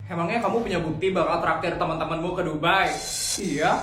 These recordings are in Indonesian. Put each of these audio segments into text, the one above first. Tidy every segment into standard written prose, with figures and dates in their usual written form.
Emangnya kamu punya bukti bakal traktir teman-temanmu ke Dubai? Iya,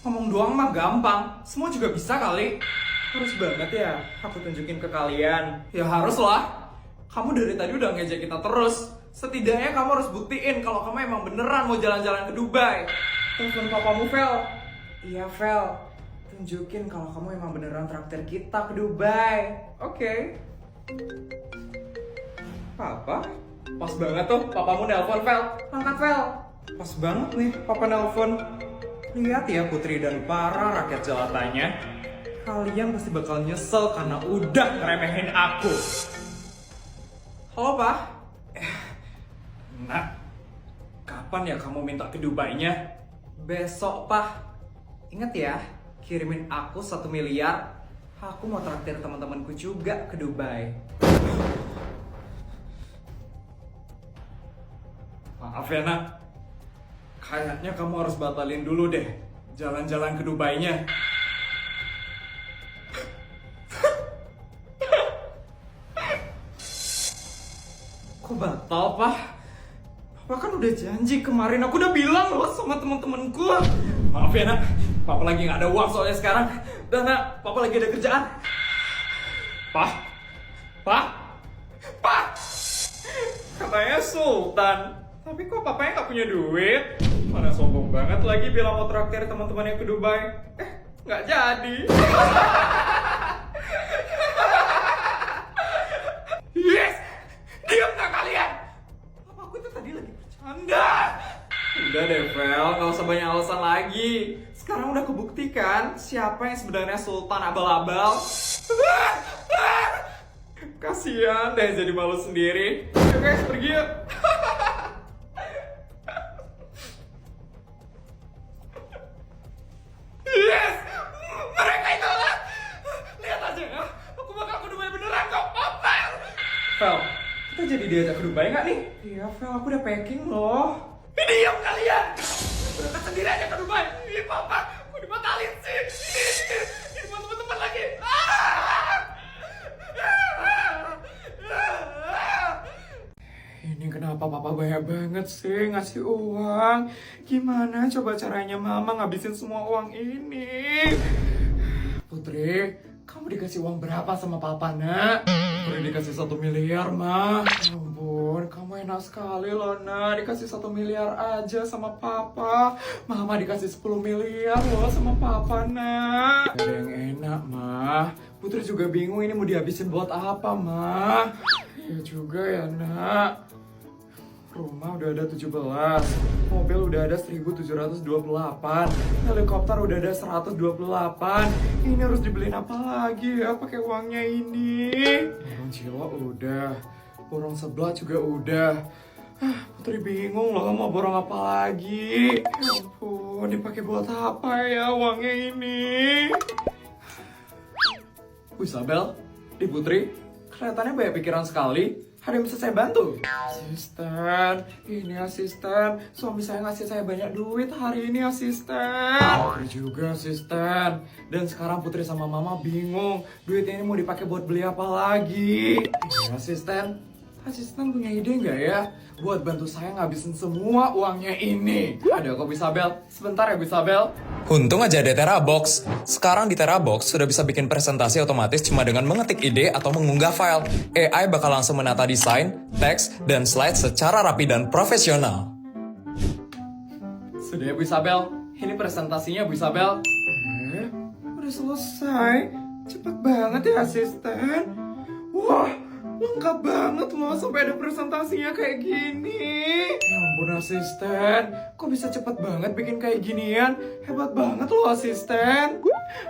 ngomong doang mah gampang. Semua juga bisa kali. Harus banget ya aku tunjukin ke kalian. Ya harus lah. Kamu dari tadi udah ngejek kita terus. Setidaknya kamu harus buktiin kalau kamu emang beneran mau jalan-jalan ke Dubai. Telepon papamu, Vel. Iya, Vel. Tunjukin kalau kamu emang beneran traktir kita ke Dubai. Oke. Papa? Pas banget tuh, papamu nelpon, Vel. Angkat, Vel. Pas banget nih, papa nelpon. Lihat ya Putri dan para rakyat jelatanya. Kalian pasti bakal nyesel karena udah ngeremehin aku. Halo, Pak. Nak, kapan ya kamu minta ke Dubai-nya? Besok, Pak. Ingat ya, kirimin aku 1 miliar. Aku mau traktir teman-temanku juga ke Dubai. Maaf ya, Nak. Kayaknya kamu harus batalin dulu deh jalan-jalan ke Dubai-nya. Kok batal, Pak? Papa kan udah janji kemarin. Aku udah bilang loh sama teman-temanku. Maaf ya, Nak. Papa lagi nggak ada uang soalnya sekarang. Dan, Nak, Papa lagi ada kerjaan. Pak? Pak? Pak? Katanya Sultan. Tapi kok papanya nggak punya duit? Mana sombong banget lagi bilang mau traktir teman-temannya ke Dubai. Nggak jadi. Yes! Diam nggak kalian? Papaku itu tadi lagi bercanda. Udah deh, Vel. Nggak usah banyak alasan lagi. Sekarang udah kebuktikan siapa yang sebenarnya Sultan abal-abal. Kasian deh jadi malu sendiri. Ayo guys, pergi yuk. Yes! Mereka itu lah! Lihat aja ya, aku bakal ke Dubai beneran kok, Opel! Vel, kita jadi diajak ke Dubai nggak nih? Iya, Vel, aku udah packing loh. Diam kalian! Berangkat sendiri aja ke Dubai. Ih, Papa, kok dibatalin sih? Ini buat teman-teman lagi. Ini kenapa Papa banyak banget sih ngasih uang? Gimana coba caranya Mama ngabisin semua uang ini? Putri, kamu dikasih uang berapa sama Papa, Nak? Putri dikasih 1 miliar, Ma. Ya ampun, kamu enak sekali loh, Nak. Dikasih 1 miliar aja sama Papa. Mama dikasih 10 miliar loh sama Papa, Nak. Ada yang enak, Ma. Putri juga bingung ini mau dihabisin buat apa, Ma. Ya juga ya, Nak. Rumah udah ada 17, mobil udah ada 1728, helikopter udah ada 128. Ini harus dibeliin apa lagi ya pakai uangnya ini? Burung Cilo udah, burung sebelah juga udah. Putri bingung loh mau borong apa lagi. Ya ampun, dipakai buat apa ya uangnya ini? Bu Isabel, Ibu Putri, kelihatannya banyak pikiran sekali. Ada yang bisa saya bantu? Asisten, ini asisten. Suami saya ngasih saya banyak duit hari ini, asisten. Putri juga asisten. Dan sekarang Putri sama Mama bingung. Duitnya ini mau dipakai buat beli apa lagi? Ya, asisten. Asisten punya ide nggak ya? Buat bantu saya ngabisin semua uangnya ini. Ada kok, Isabel. Sebentar ya, Isabel. Untung aja ada TeraBox. Sekarang di TeraBox sudah bisa bikin presentasi otomatis cuma dengan mengetik ide atau mengunggah file. AI bakal langsung menata desain, teks, dan slide secara rapi dan profesional. Sudah ya, Bu Isabel. Ini presentasinya, Bu Isabel. Udah selesai. Cepet banget ya, asisten. Wah, lengkap banget loh sampai ada presentasinya kayak gini. Ya ampun, asisten. Kok bisa cepet banget bikin kayak ginian? Hebat banget loh, asisten.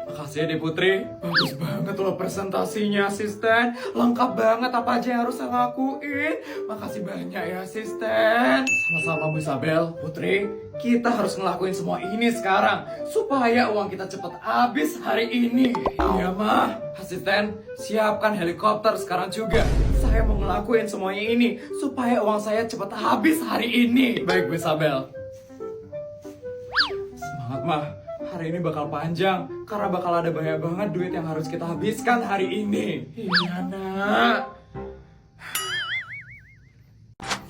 Makasih ya deh, Putri. Bagus banget loh presentasinya, asisten. Lengkap banget apa aja yang harus saya lakuin. Makasih banyak ya, asisten. Sama-sama, Bu Isabel. Putri, kita harus ngelakuin semua ini sekarang supaya uang kita cepet habis hari ini. Iya, Mah. Asisten, siapkan helikopter sekarang juga. Saya mau ngelakuin semuanya ini supaya uang saya cepet habis hari ini. Baik, Bu Isabel. Semangat, Mah. Hari ini bakal panjang karena bakal ada banyak banget duit yang harus kita habiskan hari ini. Iya, Nak.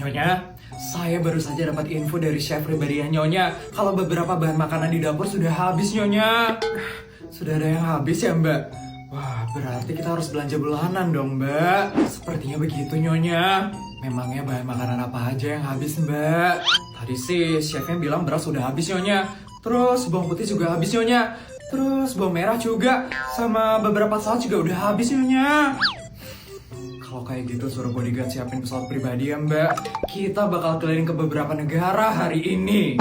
Nyonya, Saya baru saja dapat info dari chef pribadinya Nyonya kalau beberapa bahan makanan di dapur sudah habis Nyonya. Sudah ada yang habis ya Mbak? Wah, berarti kita harus belanja bulanan dong Mbak. Sepertinya begitu Nyonya. Memangnya bahan makanan apa aja yang habis Mbak? Tadi sih chefnya bilang beras sudah habis Nyonya. Terus bawang putih juga habis Nyonya. Terus bawang merah juga. Sama beberapa saus juga udah habis Nyonya. Kalau kayak gitu suruh bodyguard siapin pesawat pribadi ya Mbak. Kita bakal keliling ke beberapa negara hari ini.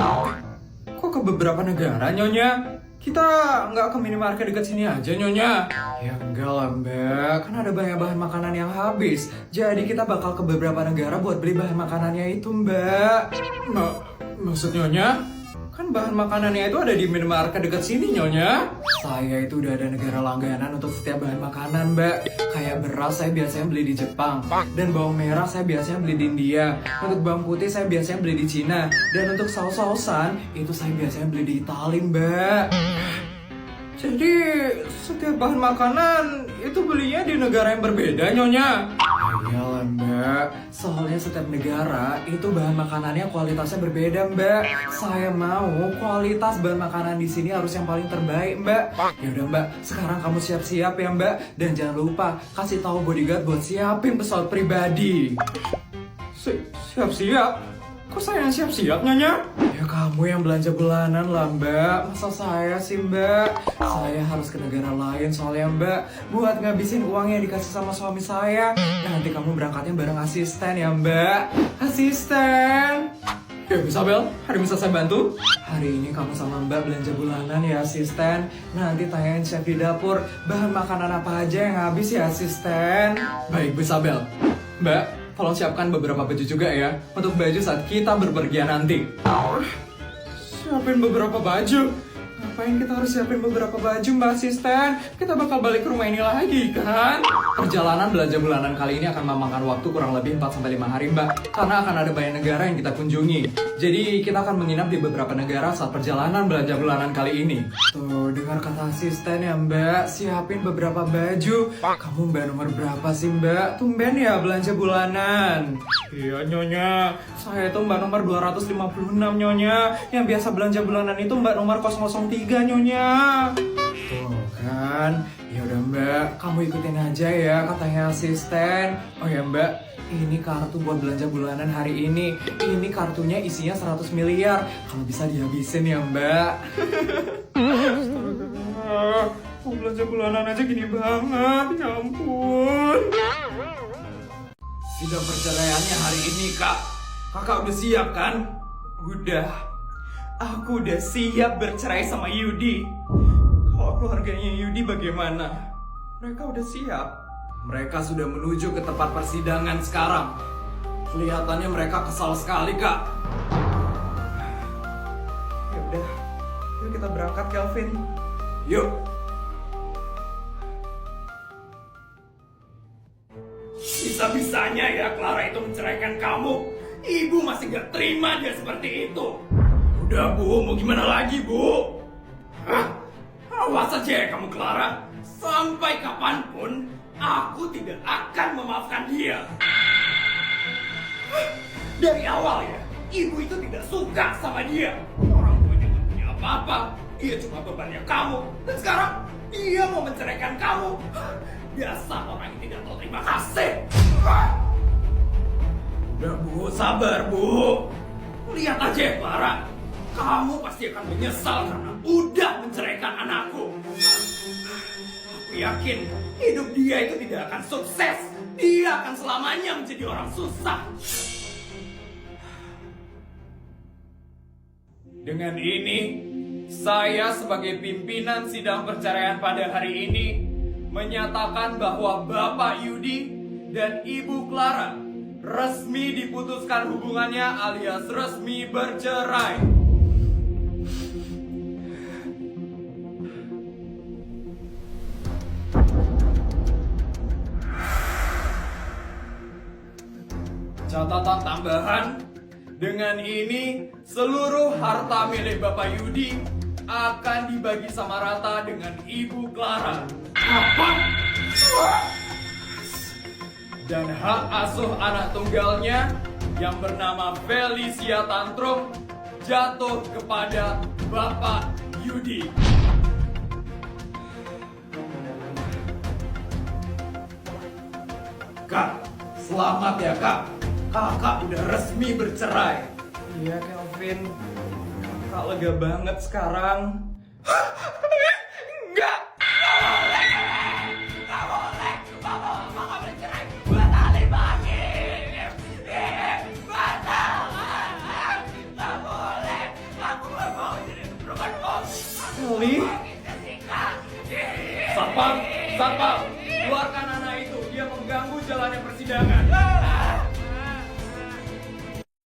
Kok ke beberapa negara Nyonya? Kita nggak ke minimarket dekat sini aja Nyonya? Ya enggak lah Mbak, kan ada banyak bahan makanan yang habis. Jadi kita bakal ke beberapa negara buat beli bahan makanannya itu Mbak. Maksud Nyonya? Kan bahan makanannya itu ada di minimarket dekat sini Nyonya. Saya itu udah ada negara langganan untuk setiap bahan makanan Mbak. Kayak beras saya biasanya beli di Jepang. Dan bawang merah saya biasanya beli di India. Untuk bawang putih saya biasanya beli di Cina. Dan untuk saus-sausan itu saya biasanya beli di Italia Mbak. Jadi setiap bahan makanan itu belinya di negara yang berbeda Nyonya. Iyalah Mbak, soalnya setiap negara itu bahan makanannya kualitasnya berbeda Mbak. Saya mau kualitas bahan makanan di sini harus yang paling terbaik Mbak. Yaudah Mbak, sekarang kamu siap-siap ya Mbak. Dan jangan lupa kasih tahu bodyguard buat siapin pesawat pribadi. Siap-siap? Kok saya yang siap-siap Nyonya? Ya kamu yang belanja bulanan lah Mbak. Masa saya sih Mbak? Saya harus ke negara lain soalnya Mbak, buat ngabisin uang yang dikasih sama suami saya. Nanti kamu berangkatnya bareng asisten ya Mbak. Asisten. Ya bisa Bel, hari bisa saya bantu? Hari ini kamu sama Mbak belanja bulanan ya asisten. Nanti tanyain chef di dapur bahan makanan apa aja yang habis ya asisten. Baik bisa Bel. Mbak, tolong siapkan beberapa baju juga ya, untuk baju saat kita berpergian nanti. Siapin beberapa baju? Ngapain kita harus siapin beberapa baju Mbak Asisten? Kita bakal balik ke rumah ini lagi kan? Perjalanan belanja bulanan kali ini akan memakan waktu kurang lebih 4-5 hari Mbak. Karena akan ada banyak negara yang kita kunjungi. Jadi kita akan menginap di beberapa negara saat perjalanan belanja bulanan kali ini. Tuh, dengar kata asisten ya Mbak, siapin beberapa baju. Kamu Mbak nomor berapa sih Mbak? Tumben ya belanja bulanan. Iya Nyonya, saya itu Mbak nomor 256 Nyonya. Yang biasa belanja bulanan itu Mbak nomor 003 Nyonya. Tuh kan, ya udah Mbak, kamu ikutin aja ya katanya asisten. Oh ya Mbak, ini kartu buat belanja bulanan hari ini. Ini kartunya isinya 100 miliar. Kalau bisa dihabisin ya Mbak. Astaga, mau belanja bulanan aja gini banget, ya ampun. Sidang perceraiannya hari ini Kak. Kakak udah siap kan? Udah. Aku udah siap bercerai sama Yudi. Kalau keluarganya Yudi bagaimana? Mereka udah siap. Mereka sudah menuju ke tempat persidangan sekarang. Kelihatannya mereka kesal sekali, Kak. Ya udah, yuk kita berangkat, Kelvin. Yuk. Bisa-bisanya ya Clara itu menceraikan kamu. Ibu masih gak terima dia seperti itu. Udah Bu, mau gimana lagi Bu? Hah? Awas aja ya kamu Clara. Sampai kapanpun aku tidak akan memaafkan dia. Dari awal ya, ibu itu tidak suka sama dia. Orang tuanya gak punya apa-apa. Dia cuma bebannya kamu. Dan sekarang dia mau menceraikan kamu. Biasa orang yang tidak tahu terima kasih. Udah Bu, sabar Bu. Lihat aja ya Clara. Kamu pasti akan menyesal karena udah menceraikan anakku. Aku yakin hidup dia itu tidak akan sukses. Dia akan selamanya menjadi orang susah. Dengan ini, saya sebagai pimpinan sidang perceraian pada hari ini menyatakan bahwa Bapak Yudi dan Ibu Clara resmi diputuskan hubungannya alias resmi bercerai. Catatan tambahan, dengan ini seluruh harta milik Bapak Yudi akan dibagi sama rata dengan Ibu Clara. Apa? Dan hak asuh anak tunggalnya yang bernama Felicia Tantrum jatuh kepada Bapak Yudi. Kak, selamat ya kak. Kakak udah resmi bercerai. Iya Kelvin, kakak lega banget sekarang. Enggak! Eli? Satpam! Satpam!